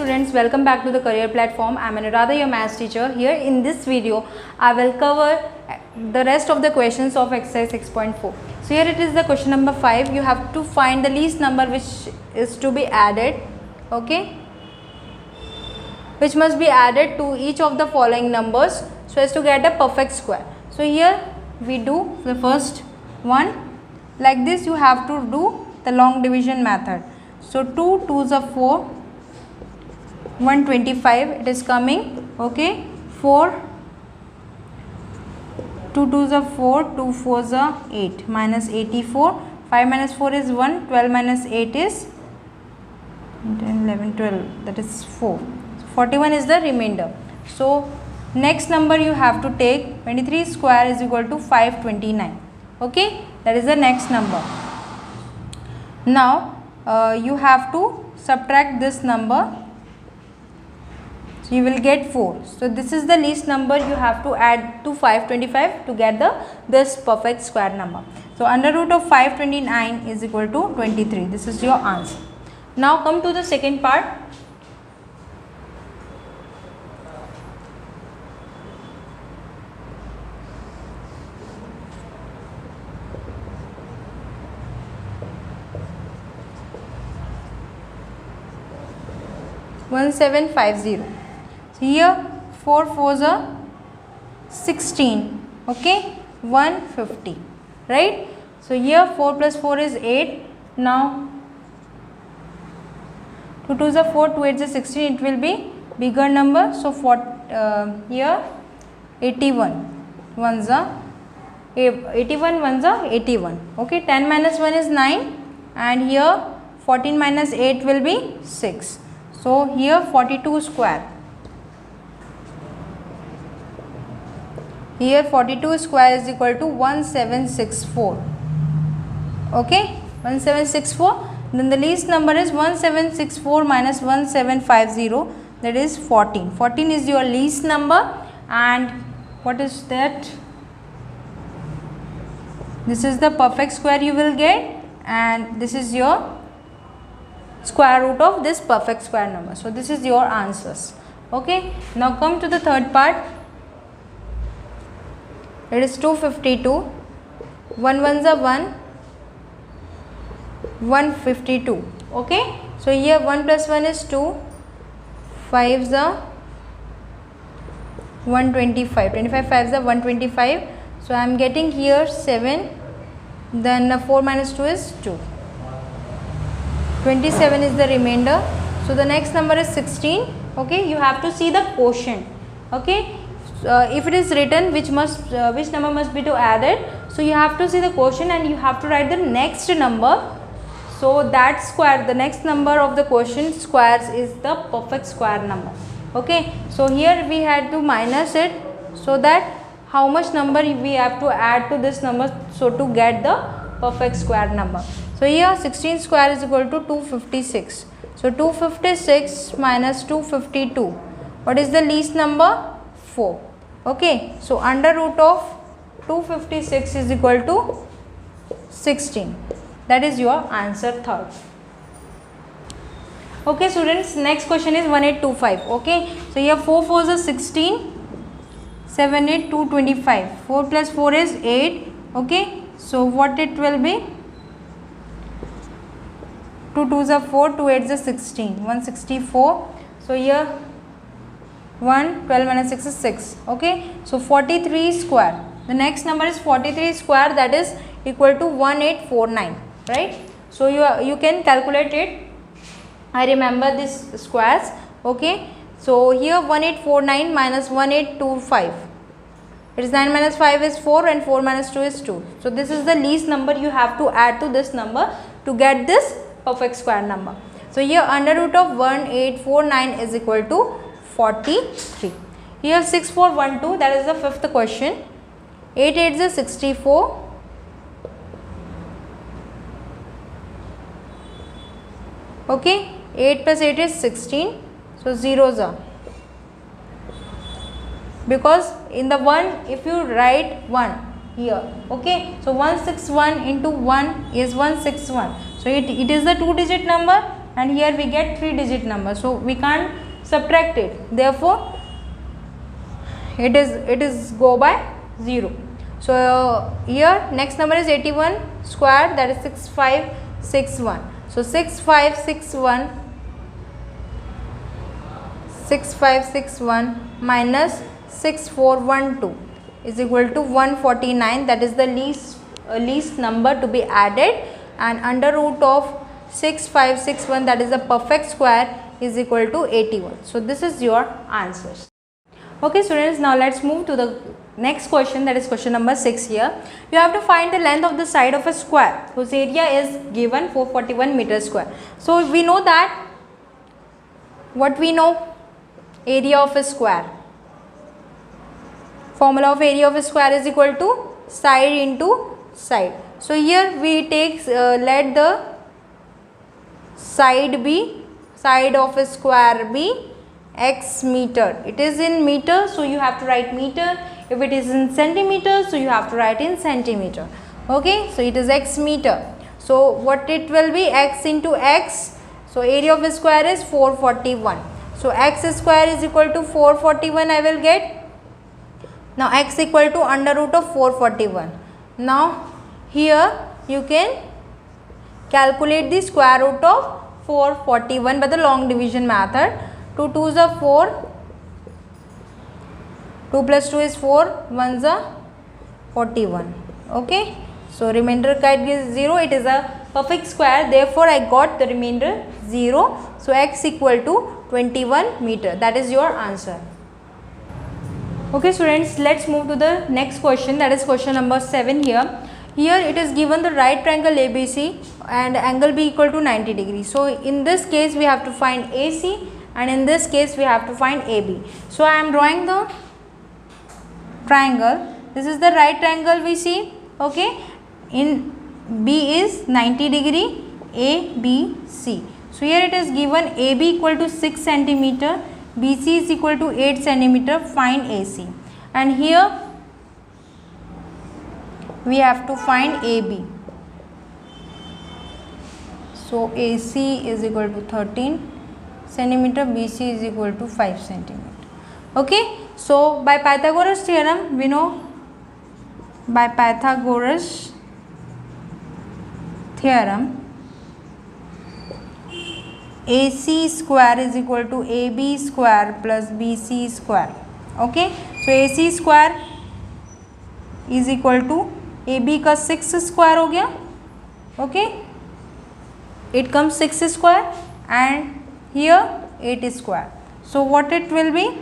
students, welcome back to the career platform. I am Anuradha, your maths teacher. Here in this video I will cover the rest of the questions of exercise 6.4. So here it is the question number 5. You have to find the least number which is to be added, okay, which must be added to each of the following numbers so as to get a perfect square. So here we do the first one. Like this you have to do the long division method. So 2 2s are 4, 125 it is coming, okay, 4, 2 2s are 4, 2 4s are 8, minus 84, 5 minus 4 is 1, 12 minus 8 is 10, 11, 12, that is 4. So 41 is the remainder. So next number you have to take 23 square is equal to 529, okay, that is the next number. Now you have to subtract this number, so you will get 4. So this is the least number you have to add to 525 to get this perfect square number. So under root of 529 is equal to 23. This is your answer. Now come to the second part. Seven five zero. So here 4 4s are 16, okay, 150, right? So here 4 plus 4 is 8. Now 2 2s are 4, 2 8s are 16. It will be bigger number. So here 81 ones are 81 ones are 81. Okay, 10 minus 1 is 9, and here 14 minus 8 will be 6. So here 42 square. Here 42 square is equal to 1764. Okay, 1764. Then the least number is 1764 minus 1750. That is 14. 14 is your least number, and what is that? This is the perfect square you will get, and this is your square root of this perfect square number. So this is your answers. Okay, now come to the third part. It is 252. 1 1s are 1, 152. Okay, so here 1 plus 1 is 2, 5s are 125, 25 5s are 125. So I am getting here 7, then 4 minus 2 is 2. 27 is the remainder. So the next number is 16. Okay, you have to see the quotient. Okay, if it is written which number must be to added, so you have to see the quotient and you have to write the next number. So that square, the next number of the quotient squares is the perfect square number. Okay, so here we had to minus it, so that how much number we have to add to this number, so to get the perfect square number. So here 16 square is equal to 256. So 256 minus 252. What is the least number? 4. Okay. So under root of 256 is equal to 16. That is your answer third. Okay students, next question is 1825. Okay. So here 4 4s are 16. 7 8 225. 4 plus 4 is 8. Okay. So what it will be? 2 2s are 4, 2 8s are 16, 164. So here 1, 12 minus 6 is 6. Okay, so 43 square. The next number is 43 square, that is equal to 1849, right? So you can calculate it. I remember this squares. Okay, so here 1849 minus 1825. It is 9 minus 5 is 4, and 4 minus 2 is 2. So this is the least number you have to add to this number to get this perfect square number. So here under root of 1849 is equal to 43. Here 6412, that is the fifth question. 8 8s is 64. Okay, 8 plus 8 is 16. So zeros are, because in the 1 if you write 1 here, okay, so 161 into 1 is 161. So it is the 2-digit number, and here we get 3-digit number, so we can't subtract it, therefore it is go by 0. So here next number is 81 square, that is 6561. So 6561 minus 6412 is equal to 149, that is the least number to be added, and under root of 6561, that is the perfect square, is equal to 81. So this is your answers. Okay students, now let's move to the next question, that is question number 6 here. You have to find the length of the side of a square whose area is given 441 meters square. So we know that, what we know, area of a square, formula of area of a square is equal to side into side. So here we take let the side of a square be x meter. It is in meter, so you have to write meter. If it is in centimeter, so you have to write in centimeter. Okay, so it is x meter. So what it will be, x into x. So area of a square is 441. So x square is equal to 441 I will get. Now x equal to under root of 441. Now here you can calculate the square root of 441 by the long division method. 2 2s are 4, 2 plus 2 is 4, 1s are 41. Okay, so remainder is 0. It is a perfect square, therefore I got the remainder 0. So x equal to 21 meter. That is your answer. Okay students, let's move to the next question, that is question number 7 here. Here it is given the right triangle ABC and angle B equal to 90 degrees. So in this case we have to find AC, and in this case we have to find AB. So I am drawing the triangle. This is the right triangle we see. Okay, in B is 90 degree, A, B, C. So here it is given AB equal to 6 centimeter, BC is equal to 8 centimeter, find AC. And here we have to find AB. So AC is equal to 13 centimeter, BC is equal to 5 centimeter. Okay, so by Pythagoras theorem we know, by Pythagoras theorem, AC square is equal to AB square plus BC square. Okay, so AC square is equal to AB का 6 square हो गया. Okay, it comes 6 square and here 8 square. So what it will be?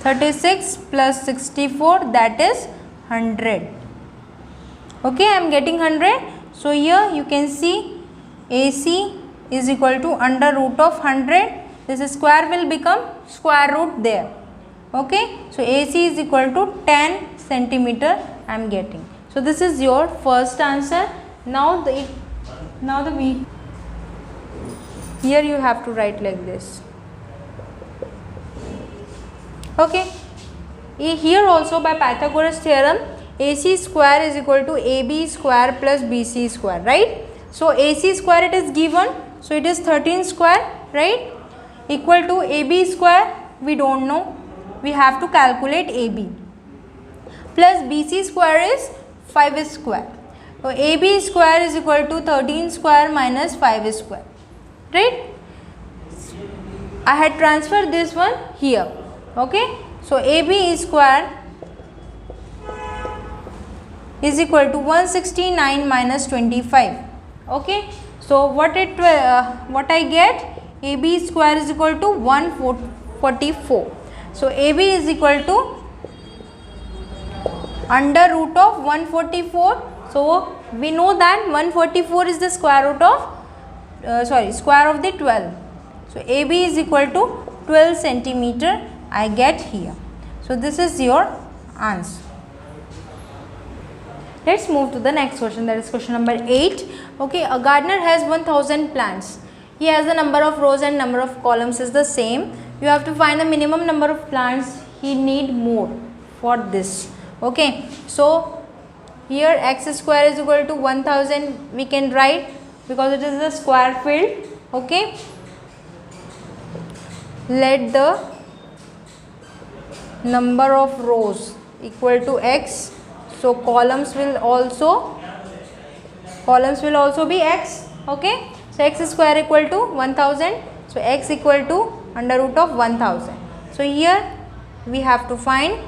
36 plus 64, that is 100. Okay, I am getting 100. So here you can see AC is equal to under root of 100. This square will become square root there. Okay, so AC is equal to 10 centimeter I am getting. So this is your first answer. Now here you have to write like this. Okay, here also by Pythagoras theorem, AC square is equal to AB square plus BC square, right? So AC square it is given, so it is 13 square, right? Equal to AB square, we don't know, we have to calculate AB, plus BC square is 5 square. So AB square is equal to 13 square minus 5 square, right? I had transferred this one here. Okay, so AB square is equal to 169 minus 25. Okay, so what I get, AB square is equal to 144. So AB is equal to under root of 144. So we know that 144 is the square root of square of the 12. So AB is equal to 12 centimeter I get here. So this is your answer. Let's move to the next question, that is question number 8. Okay, a gardener has 1000 plants. He has the number of rows and number of columns is the same. You have to find the minimum number of plants he need more for this. Okay, so here x square is equal to 1000 we can write because it is a square field. Okay, let the number of rows equal to x, so columns will also be x. Okay, so x square equal to 1000, so x equal to under root of 1000. So here we have to find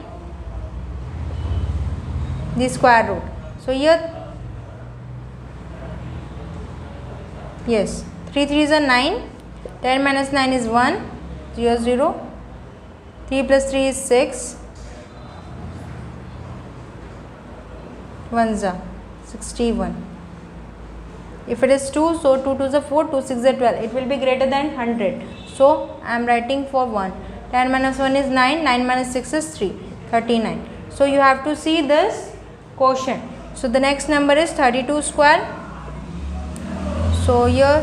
the square root. So here, yes, 3 3s are 9, 10 minus 9 is 1, 0 0, 3 plus 3 is 6, 1 is 61. If it is 2, so 2 2s are 4, 2 6 are 12. It will be greater than 100. So I am writing for 1. 10 minus 1 is 9, 9 minus 6 is 3, 39. So you have to see this quotient. So the next number is 32 square. So here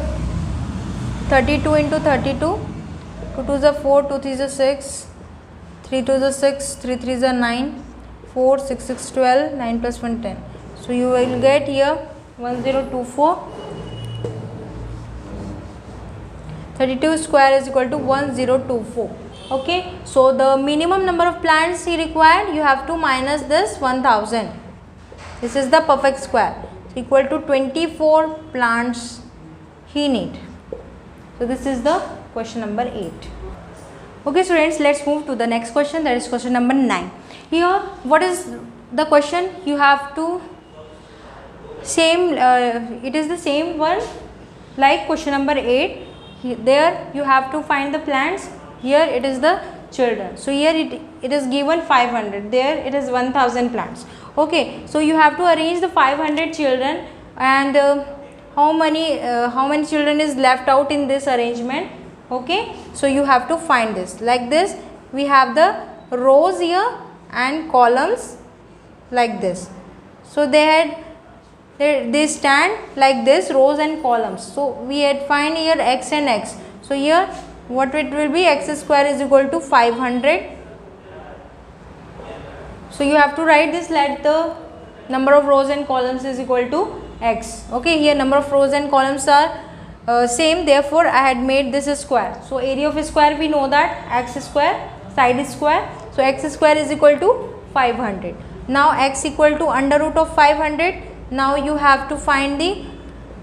32 into 32, 2 2s are 4, 2 3s are 6, 3 2s are 6, 3 3s are 9, 4 6 6 12, 9 plus 1 10. So you will get here 1024. 32 square is equal to 1024. Okay, so the minimum number of plants he required, you have to minus this 1000. This is the perfect square. So equal to 24 plants he need. So this is the question number 8. Okay students, let's move to the next question, that is question number 9. Here what is the question? You have to it is the same one like question number 8. There you have to find the plants, here it is the children. So here it is given 500, there it is 1000 plants. Okay, so you have to arrange the 500 children, and how many children is left out in this arrangement. Okay, so you have to find this. Like this, we have the rows here and columns like this. So they stand like this, rows and columns. So we had find here x and x. So here what it will be, x square is equal to 500. So you have to write this, let the number of rows and columns is equal to x. Okay, here number of rows and columns are same, therefore I had made this a square. So area of a square, we know that x square, side is square. So x square is equal to 500. Now x equal to under root of 500. Now you have to find the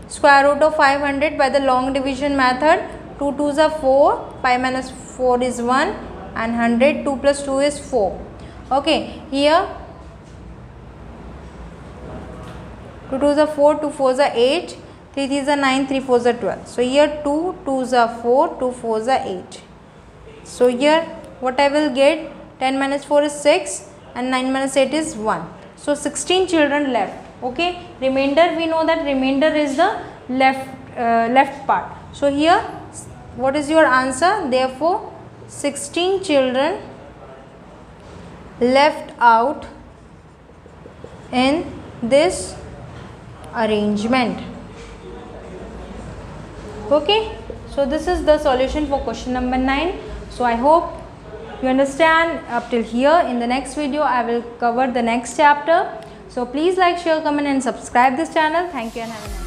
square root of 500 by the long division method. 2 2s are 4, 5 minus 4 is 1, and 100, 2 plus 2 is 4. Okay, here 2 2s are 4, 2 4s are 8, 3 3s are 9, 3 4s are 12. So here 2 2s are 4, 2 4s are 8. So here what I will get, 10 minus 4 is 6 and 9 minus 8 is 1. So 16 children left. Okay, remainder, we know that remainder is the left part. So here what is your answer? Therefore 16 children left out in this arrangement. Okay, so this is the solution for question number 9. So I hope you understand up till here. In the next video I will cover the next chapter. So please like, share, comment and subscribe this channel. Thank you and have a nice day.